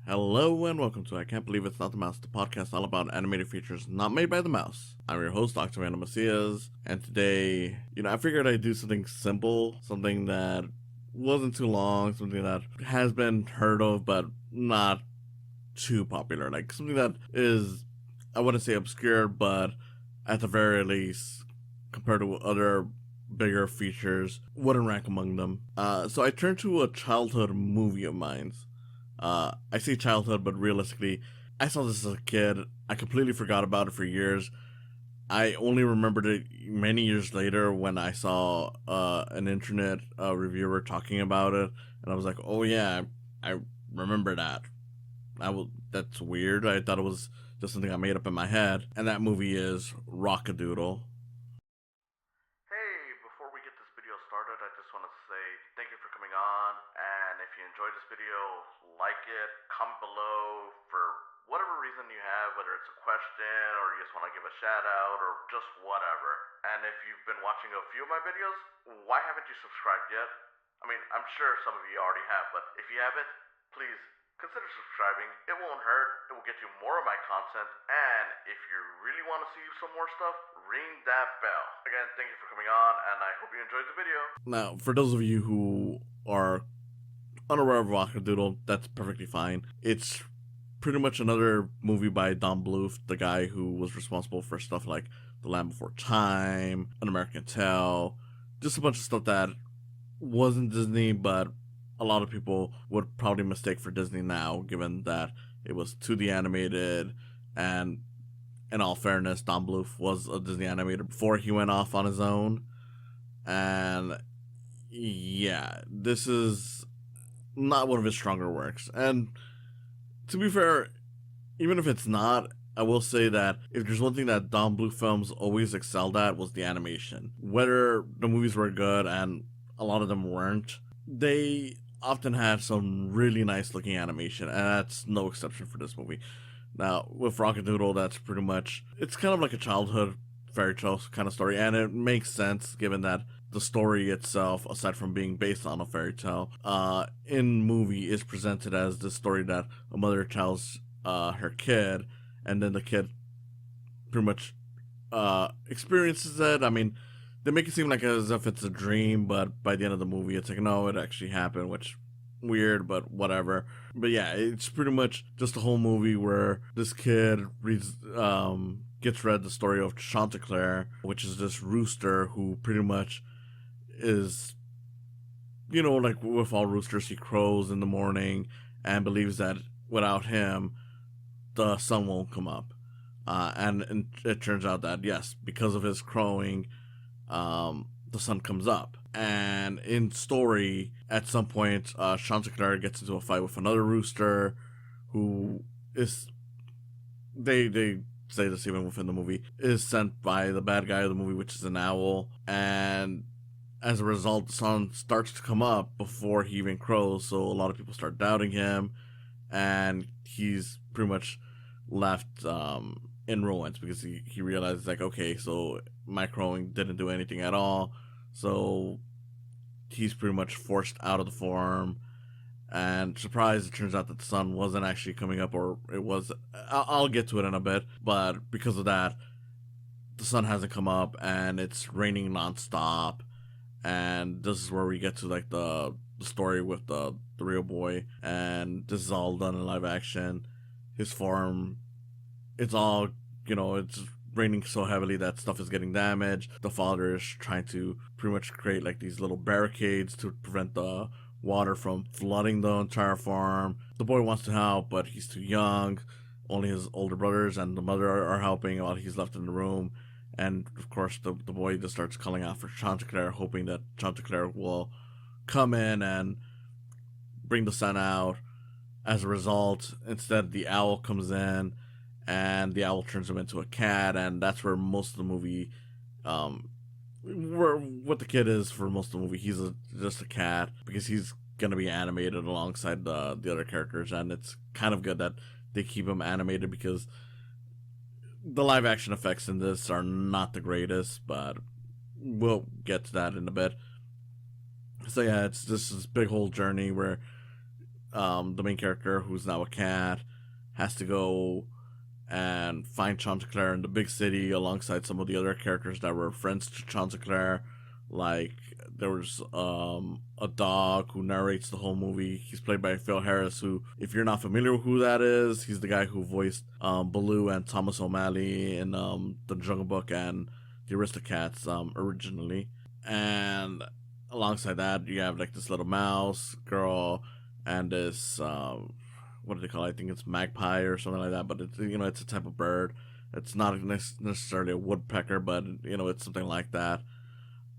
Hello and welcome to I Can't Believe It's Not the Mouse, the podcast all about animated features not made by the mouse. I'm your host, Octaviano, and today, I figured I'd do something simple, something that wasn't too long, something that has been heard of but not too popular, like something that is, I wouldn't say obscure, but at the very least, compared to other bigger features, wouldn't rank among them. So I turned to a childhood movie of mine. I say childhood, but realistically, I saw this as a kid. I completely forgot about it for years. I only remembered it many years later when I saw an internet reviewer talking about it, and I was like, "Oh yeah, I remember that." That's weird. I thought it was just something I made up in my head, and that movie is Rock-A-Doodle. Hey, before we get this video started, I just want to say thank you for coming on, and if you enjoyed this video, like it, comment below for whatever reason you have, whether it's a question or you just want to give a shout out or just whatever. And if you've been watching a few of my videos, why haven't you subscribed yet? I mean, I'm sure some of you already have, but if you haven't, please consider subscribing. It won't hurt. It will get you more of my content. And if you really want to see some more stuff, ring that bell. Again, thank you for coming on, and I hope you enjoyed the video. Now, for those of you who are unaware of Rock-A-Doodle, that's perfectly fine. It's pretty much another movie by Don Bluth, the guy who was responsible for stuff like The Land Before Time, An American Tale, just a bunch of stuff that wasn't Disney, but a lot of people would probably mistake for Disney now, given that it was 2D animated, and in all fairness, Don Bluth was a Disney animator before he went off on his own. And yeah, this is not one of his stronger works. And to be fair, even if it's not, I will say that if there's one thing that Don Bluth films always excelled at was the animation. Whether the movies were good, and a lot of them weren't, they often had some really nice looking animation, and that's no exception for this movie. Now, with Rock-A-Doodle, that's pretty much, it's kind of like a childhood fairy tale kind of story, and it makes sense given that the story itself, aside from being based on a fairy tale, in movie is presented as the story that a mother tells her kid, and then the kid pretty much experiences it. I mean, they make it seem like as if it's a dream, but by the end of the movie, it's like, no, it actually happened, which weird, but whatever. But yeah, it's pretty much just a whole movie where this kid gets read the story of Chanticleer, which is this rooster who pretty much is, like with all roosters, he crows in the morning and believes that without him, the sun won't come up. And it turns out that, yes, because of his crowing, the sun comes up. And in story, at some point, Chanticleer gets into a fight with another rooster who is, they say this even within the movie, is sent by the bad guy of the movie, which is an owl. And as a result, the sun starts to come up before he even crows, so a lot of people start doubting him, and he's pretty much left in ruins because he realizes, like, okay, so my crowing didn't do anything at all, so he's pretty much forced out of the farm. And surprise, it turns out that the sun wasn't actually coming up, or it was. I'll get to it in a bit, but because of that, the sun hasn't come up, and it's raining nonstop. And this is where we get to like the story with the real boy, and this is all done in live action. His farm, it's all, it's raining so heavily that stuff is getting damaged. The father is trying to pretty much create like these little barricades to prevent the water from flooding the entire farm. The boy wants to help, but he's too young. Only his older brothers and the mother are helping while he's left in the room. And of course, the boy just starts calling out for Chanticleer, hoping that Chanticleer will come in and bring the sun out. As a result, instead, the owl comes in, and the owl turns him into a cat, and that's where most of the movie, where what the kid is for most of the movie. He's just a cat because he's gonna be animated alongside the other characters, and it's kind of good that they keep him animated because the live action effects in this are not the greatest, but we'll get to that in a bit. So yeah, it's just this big whole journey where the main character, who's now a cat, has to go and find Chanticleer in the big city alongside some of the other characters that were friends to Chanticleer. Like, there was a dog who narrates the whole movie. He's played by Phil Harris, who, if you're not familiar with who that is, he's the guy who voiced Baloo and Thomas O'Malley in The Jungle Book and The Aristocats originally. And alongside that, you have like this little mouse girl and this what do they call it? I think it's magpie or something like that. But it's, it's a type of bird. It's not necessarily a woodpecker, but it's something like that.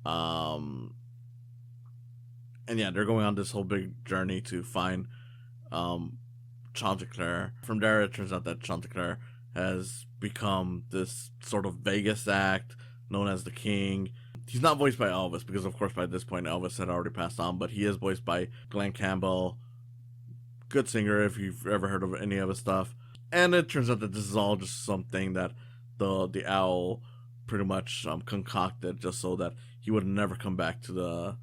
And yeah, they're going on this whole big journey to find Chanticleer. From there, it turns out that Chanticleer has become this sort of Vegas act known as the King. He's not voiced by Elvis because, of course, by this point Elvis had already passed on, but he is voiced by Glenn Campbell. Good singer if you've ever heard of any of his stuff. And it turns out that this is all just something that the owl pretty much concocted just so that he would never come back to the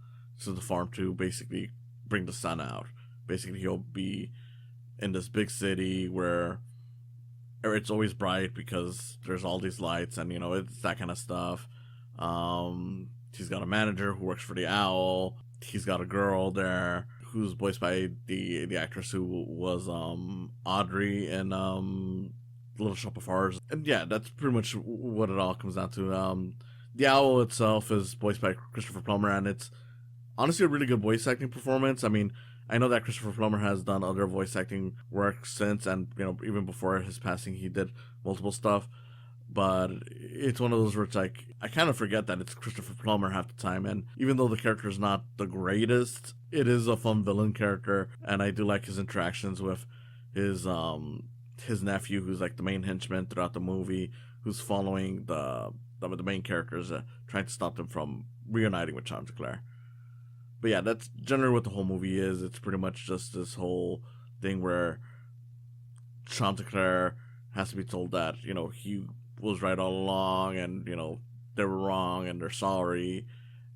farm to basically bring the sun out. Basically, he'll be in this big city where it's always bright because there's all these lights and it's that kind of stuff. He's got a manager who works for the owl. He's got a girl there who's voiced by the actress who was Audrey in Little Shop of Horrors. And yeah, that's pretty much what it all comes down to. The owl itself is voiced by Christopher Plummer, and it's honestly a really good voice acting performance. I mean, I know that Christopher Plummer has done other voice acting work since, and even before his passing, he did multiple stuff. But it's one of those where it's like, I kind of forget that it's Christopher Plummer half the time. And even though the character is not the greatest, it is a fun villain character. And I do like his interactions with his nephew, who's like the main henchman throughout the movie, who's following the main characters, trying to stop them from reuniting with Chanticleer. But yeah, that's generally what the whole movie is. It's pretty much just this whole thing where Chanticleer has to be told that, he was right all along and, they were wrong and they're sorry.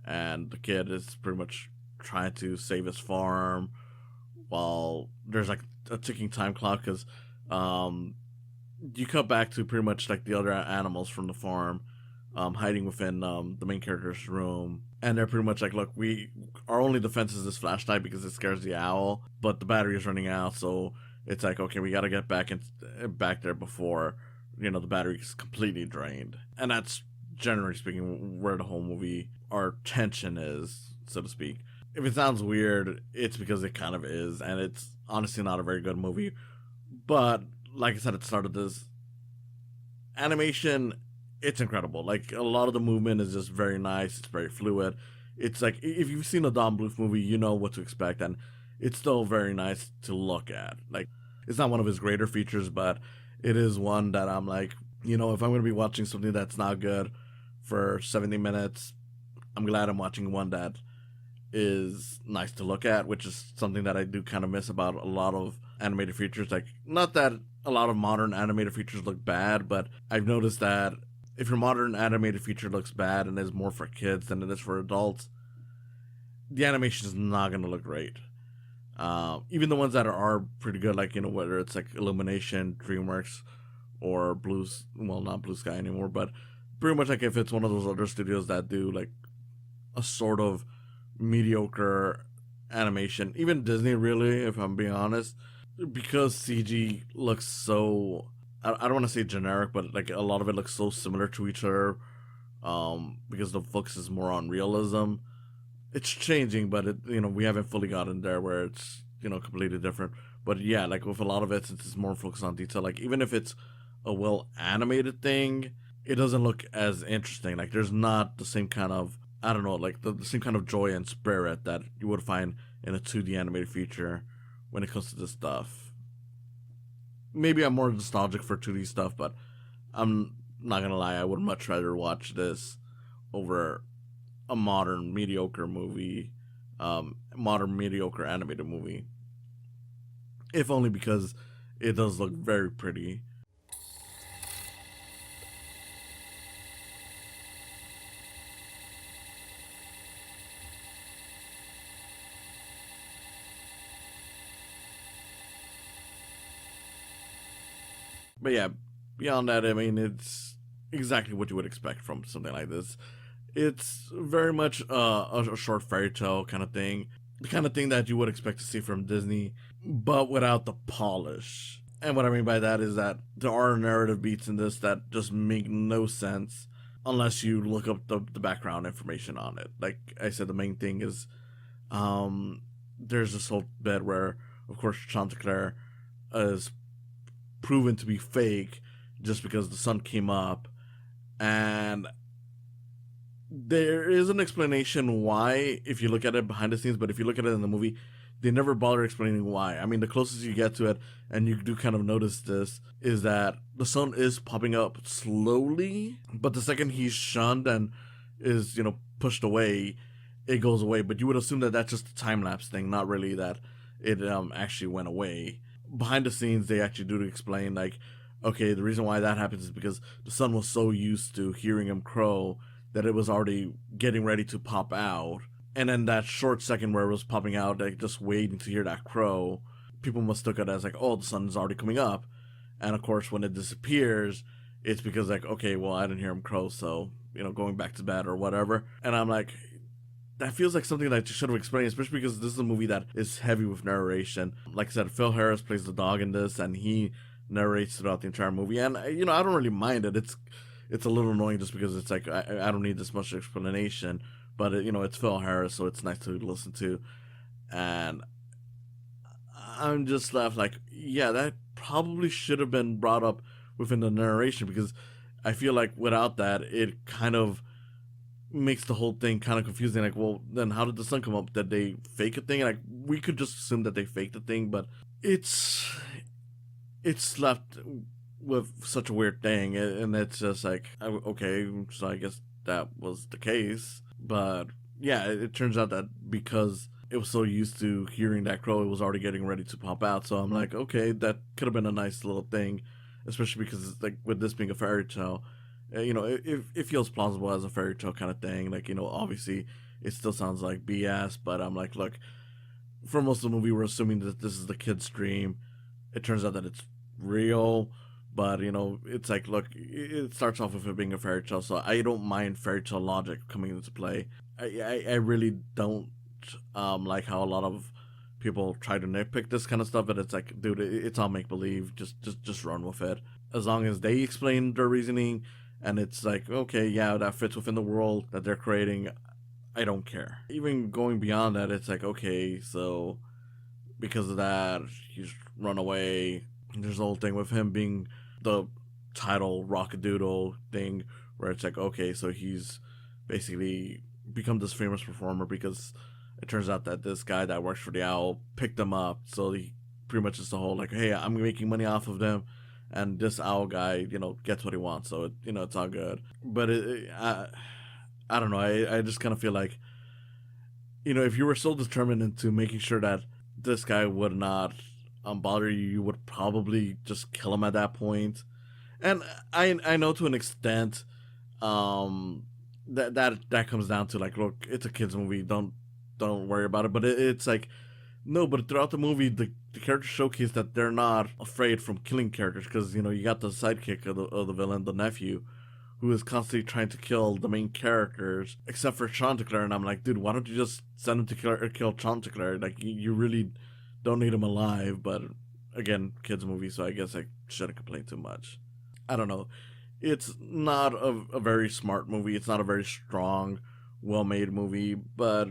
And the kid is pretty much trying to save his farm while there's like a ticking time clock because you cut back to pretty much like the other animals from the farm hiding within the main character's room. And they're pretty much like, look, our only defense is this flashlight because it scares the owl, but the battery is running out, so it's like, okay, we got to get back there before, the battery is completely drained. And that's, generally speaking, where the whole movie, our tension is, so to speak. If it sounds weird, it's because it kind of is, and it's honestly not a very good movie. But, like I said at the start of this, animation, it's incredible. Like, a lot of the movement is just very nice, it's very fluid. It's like, if you've seen a Don Bluth movie, you know what to expect, and it's still very nice to look at. Like, it's not one of his greater features, but it is one that I'm like, if I'm going to be watching something that's not good for 70 minutes, I'm glad I'm watching one that is nice to look at, which is something that I do kind of miss about a lot of animated features. Like, not that a lot of modern animated features look bad, but I've noticed that if your modern animated feature looks bad and is more for kids than it is for adults, the animation is not going to look great. Even the ones that are pretty good, like, whether it's like Illumination, DreamWorks, or not Blue Sky anymore, but pretty much like if it's one of those other studios that do like a sort of mediocre animation, even Disney really, if I'm being honest, because CG looks so, I don't want to say generic, but like a lot of it looks so similar to each other, because the focus is more on realism. It's changing, but we haven't fully gotten there where it's, completely different. But yeah, like with a lot of it, since it's more focused on detail, like even if it's a well animated thing, it doesn't look as interesting. Like there's not the same kind of, I don't know, like the same kind of joy and spirit that you would find in a 2D animated feature when it comes to this stuff. Maybe I'm more nostalgic for 2D stuff, but I'm not gonna lie, I would much rather watch this over a modern mediocre movie, modern mediocre animated movie. If only because it does look very pretty. But yeah, beyond that, I mean, it's exactly what you would expect from something like this. It's very much a short fairy tale kind of thing, the kind of thing that you would expect to see from Disney, but without the polish. And what I mean by that is that there are narrative beats in this that just make no sense unless you look up the background information on it. Like I said, the main thing is there's this whole bit where, of course, Chanticleer is proven to be fake just because the sun came up, and there is an explanation why if you look at it behind the scenes, but if you look at it in the movie, they never bother explaining why. I mean, the closest you get to it, and you do kind of notice this, is that the sun is popping up slowly, but the second he's shunned and is, pushed away, it goes away. But you would assume that that's just a time lapse thing, not really that it actually went away. Behind the scenes, they actually do explain, like, okay, the reason why that happens is because the sun was so used to hearing him crow that it was already getting ready to pop out. And then that short second where it was popping out, like just waiting to hear that crow, people must look at it as like, oh, the sun's already coming up. And of course, when it disappears, it's because like, okay, well, I didn't hear him crow, so, going back to bed or whatever. And I'm like, that feels like something that you should have explained, especially because this is a movie that is heavy with narration. Like I said, Phil Harris plays the dog in this, and he narrates throughout the entire movie. And, I don't really mind it. It's a little annoying just because it's like, I don't need this much explanation. But, it's Phil Harris, so it's nice to listen to. And I'm just left like, yeah, that probably should have been brought up within the narration, because I feel like without that, it kind of makes the whole thing kind of confusing. Like, well, then how did the sun come up? Did they fake a thing? Like, we could just assume that they faked the thing, but it's left with such a weird thing, and it's just like, okay, so I guess that was the case. But yeah, it turns out that because it was so used to hearing that crow, it was already getting ready to pop out. So I'm like, okay, that could have been a nice little thing, especially because like with this being a fairy tale, it feels plausible as a fairy tale kind of thing. Like, obviously it still sounds like BS, but I'm like, look, for most of the movie, we're assuming that this is the kid's dream. It turns out that it's real. But, it's like, look, it starts off with it being a fairy tale, so I don't mind fairy tale logic coming into play. I really don't like how a lot of people try to nitpick this kind of stuff, but it's like, dude, it's all make-believe. Just run with it. As long as they explain their reasoning, and it's like, okay, yeah, that fits within the world that they're creating, I don't care. Even going beyond that, it's like, okay, so because of that, he's run away. There's the whole thing with him being the title Rock-A-Doodle thing, where it's like, okay, so he's basically become this famous performer because it turns out that this guy that works for the owl picked him up. So he pretty much is the whole like, hey, I'm making money off of them, and this owl guy, gets what he wants, so it's all good. But I don't know. I just kind of feel like, if you were so determined into making sure that this guy would not bother you, you would probably just kill him at that point. And I know to an extent, that comes down to like, look, it's a kids movie, don't worry about it. But it's like, no, but throughout the movie, the characters showcase that they're not afraid from killing characters, because you got the sidekick of the villain, the nephew, who is constantly trying to kill the main characters, except for Chanticleer. And I'm like, dude, why don't you just send him to kill Chanticleer? Like, you really don't need him alive. But again, kids movie, so I guess I shouldn't complain too much. I don't know. It's not a very smart movie. It's not a very strong, well-made movie. But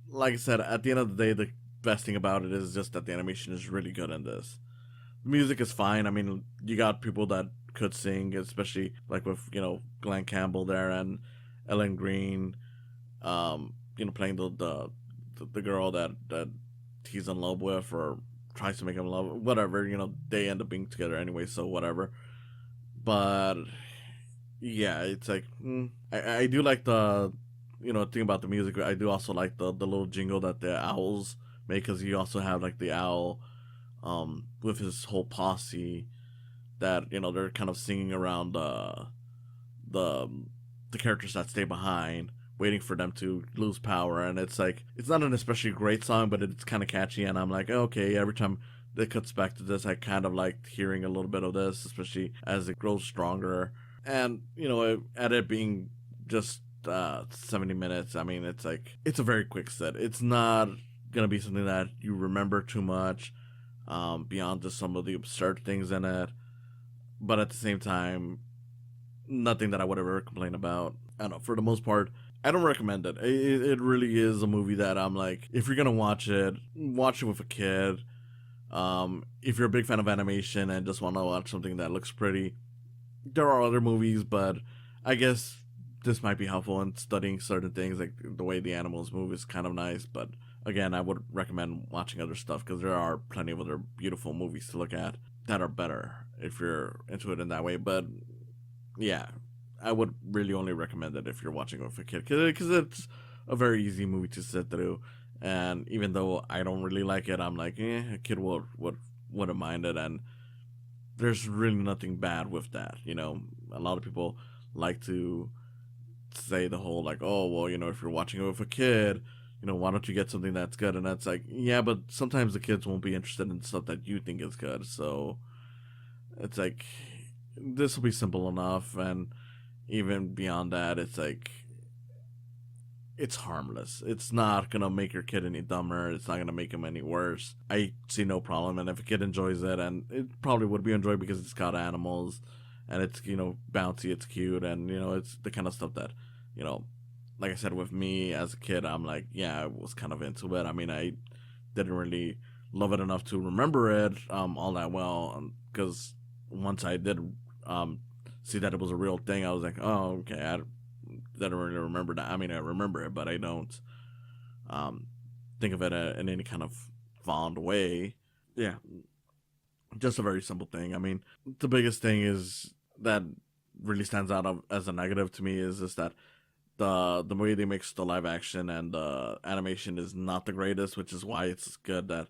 like I said, at the end of the day, the best thing about it is just that the animation is really good in this. The music is fine. I mean, you got people that could sing, especially like with Glenn Campbell there and Ellen Green, playing the girl that he's in love with, or tries to make him in love, whatever. They end up being together anyway, so whatever. But yeah, it's like I do like the thing about the music. I do also like the little jingle that the owls make, because you also have like the owl with his whole posse that they're kind of singing around the characters that stay behind, waiting for them to lose power. And it's like, it's not an especially great song, but it's kind of catchy, and I'm like, okay, every time that cuts back to this. I kind of liked hearing a little bit of this, especially as it grows stronger. And, at it being just 70 minutes, I mean, it's like, it's a very quick set. It's not going to be something that you remember too much, beyond just some of the absurd things in it. But at the same time, nothing that I would ever complain about. I don't know, for the most part, I don't recommend it. It really is a movie that I'm like, if you're gonna watch it with a kid. If you're a big fan of animation and just want to watch something that looks pretty, there are other movies, but I guess this might be helpful in studying certain things, like the way the animals move is kind of nice. But again, I would recommend watching other stuff because there are plenty of other beautiful movies to look at that are better if you're into it in that way. But yeah, I would really only recommend it if you're watching it with a kid because it's a very easy movie to sit through. And even though I don't really like it, I'm like, a kid wouldn't mind it. And there's really nothing bad with that. A lot of people like to say the whole like, oh, well, if you're watching it with a kid, why don't you get something that's good? And that's like, yeah, but sometimes the kids won't be interested in stuff that you think is good. So it's like, this will be simple enough. And even beyond that, it's like, it's harmless. It's not gonna make your kid any dumber. It's not gonna make him any worse. I see no problem. And if a kid enjoys it, and it probably would be enjoyed because it's got animals, and it's bouncy, it's cute, and it's the kind of stuff that like I said, with me as a kid, I'm like, yeah, I was kind of into it. I mean, I didn't really love it enough to remember it all that well, because once I did see that it was a real thing, I was like, oh, okay, I don't really remember that. I mean, I remember it, but I don't think of it in any kind of fond way. Yeah, just a very simple thing. I mean, the biggest thing is that really stands out as a negative to me is just that the way they mix the live action and the animation is not the greatest, which is why it's good that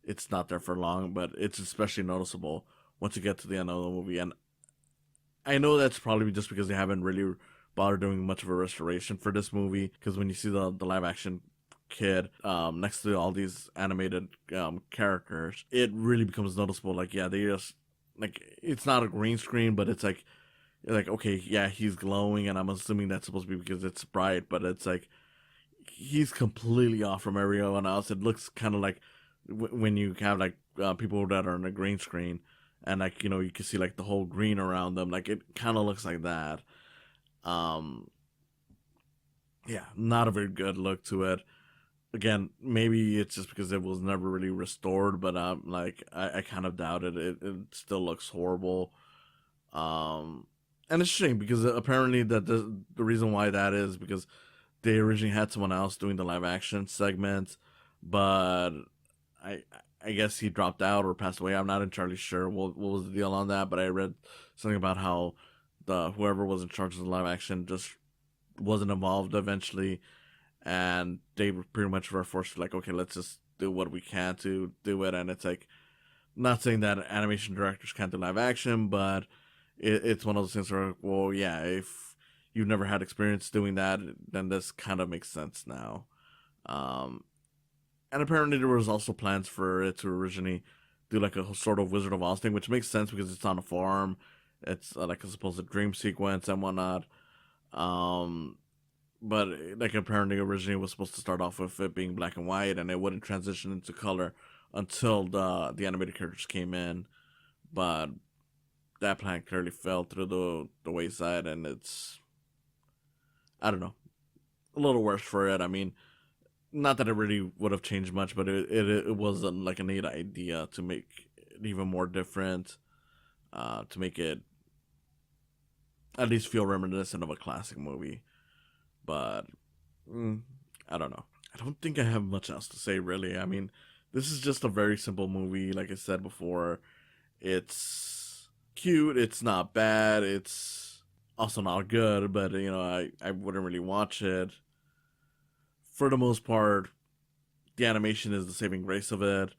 it's not there for long. But it's especially noticeable once you get to the end of the movie. And I know that's probably just because they haven't really bothered doing much of a restoration for this movie. Because when you see the live action kid next to all these animated characters, it really becomes noticeable. Like, yeah, they just like, it's not a green screen, but it's like okay, yeah, he's glowing, and I'm assuming that's supposed to be because it's bright, but it's like he's completely off from everyone else. It looks kind of like when you have like people that are on a green screen, and like you can see like the whole green around them. Like, it kind of looks like that. Yeah, not a very good look to it. Again, maybe it's just because it was never really restored, but like I kind of doubt it. It still looks horrible. And it's a shame because apparently that the reason why that is because they originally had someone else doing the live action segment, but I I guess he dropped out or passed away. I'm not entirely sure what was the deal on that, but I read something about how the whoever was in charge of the live action just wasn't involved eventually, and they pretty much were forced to like, okay, let's just do what we can to do it. And it's like, not saying that animation directors can't do live action, but it's one of those things where, well, yeah, if you've never had experience doing that, then this kind of makes sense now. Um, and apparently there was also plans for it to originally do like a sort of Wizard of Oz thing, which makes sense because it's on a farm. It's like a supposed dream sequence and whatnot. Um, but like apparently originally it was supposed to start off with it being black and white, and it wouldn't transition into color until the animated characters came in. But that plan clearly fell through the wayside, and it's, I don't know, a little worse for it. I mean, not that it really would have changed much, but it was like a neat idea to make it even more different, to make it at least feel reminiscent of a classic movie. But I don't know. I don't think I have much else to say really. I mean, this is just a very simple movie. Like I said before, it's cute. It's not bad. It's also not good, but I wouldn't really watch it. For the most part, the animation is the saving grace of it.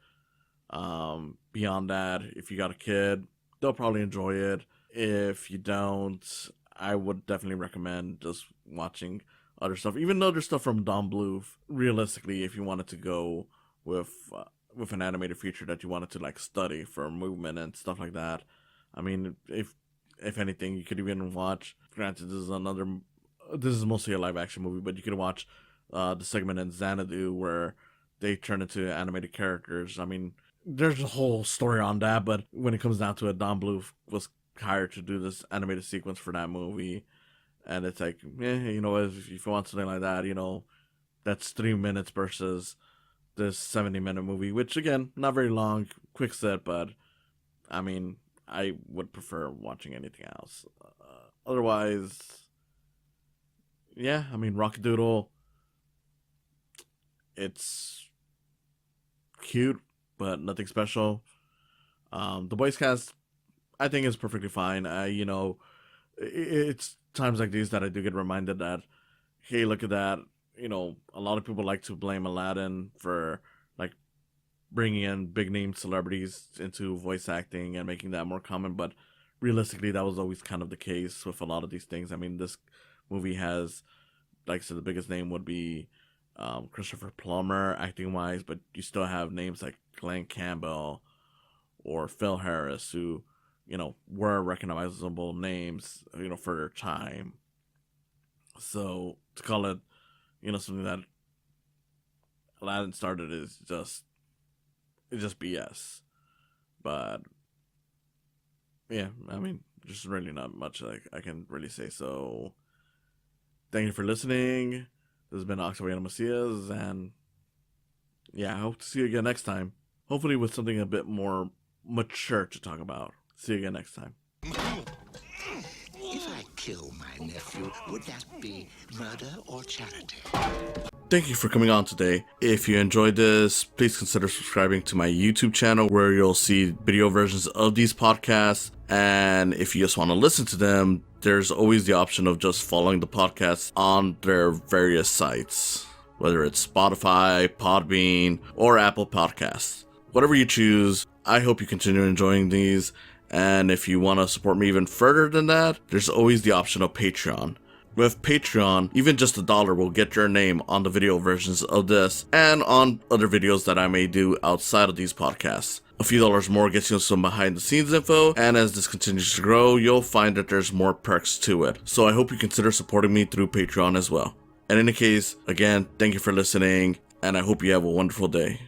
Beyond that, if you got a kid, they'll probably enjoy it. If you don't, I would definitely recommend just watching other stuff. Even though there's stuff from Don Bluth, realistically, if you wanted to go with with an animated feature that you wanted to like study for movement and stuff like that. I mean, if anything, you could even watch. Granted, this is mostly a live action movie, but you could watch the segment in Xanadu where they turn into animated characters. I mean, there's a whole story on that, but when it comes down to it, Don Bluth was hired to do this animated sequence for that movie, and it's like, you know, if you want something like that, you know, that's 3 minutes versus this 70-minute movie, which again, not very long, quick set, but I mean, I would prefer watching anything else. Otherwise, yeah, I mean, Rock-A-Doodle, it's cute, but nothing special. The voice cast, I think, is perfectly fine. You know, it's times like these that I do get reminded that, hey, look at that. You know, a lot of people like to blame Aladdin for like bringing in big name celebrities into voice acting and making that more common, but realistically, that was always kind of the case with a lot of these things. I mean, this movie has, like I said, the biggest name would be Christopher Plummer acting wise, but you still have names like Glenn Campbell or Phil Harris who, you know, were recognizable names, you know, for their time. So to call it, you know, something that Aladdin started is just BS. But yeah, I mean, just really not much like I can really say. So thank you for listening. This has been Octaviano Macias, and yeah, I hope to see you again next time. Hopefully with something a bit more mature to talk about. See you again next time. If I kill my nephew, would that be murder or charity? Thank you for coming on today. If you enjoyed this, please consider subscribing to my YouTube channel where you'll see video versions of these podcasts. And if you just want to listen to them, there's always the option of just following the podcast on their various sites, whether it's Spotify, Podbean, or Apple Podcasts. Whatever you choose, I hope you continue enjoying these. And if you want to support me even further than that, there's always the option of Patreon. With Patreon, even just $1 will get your name on the video versions of this and on other videos that I may do outside of these podcasts. A few dollars more gets you some behind the scenes info, and as this continues to grow, you'll find that there's more perks to it. So I hope you consider supporting me through Patreon as well. And in any case, again, thank you for listening, and I hope you have a wonderful day.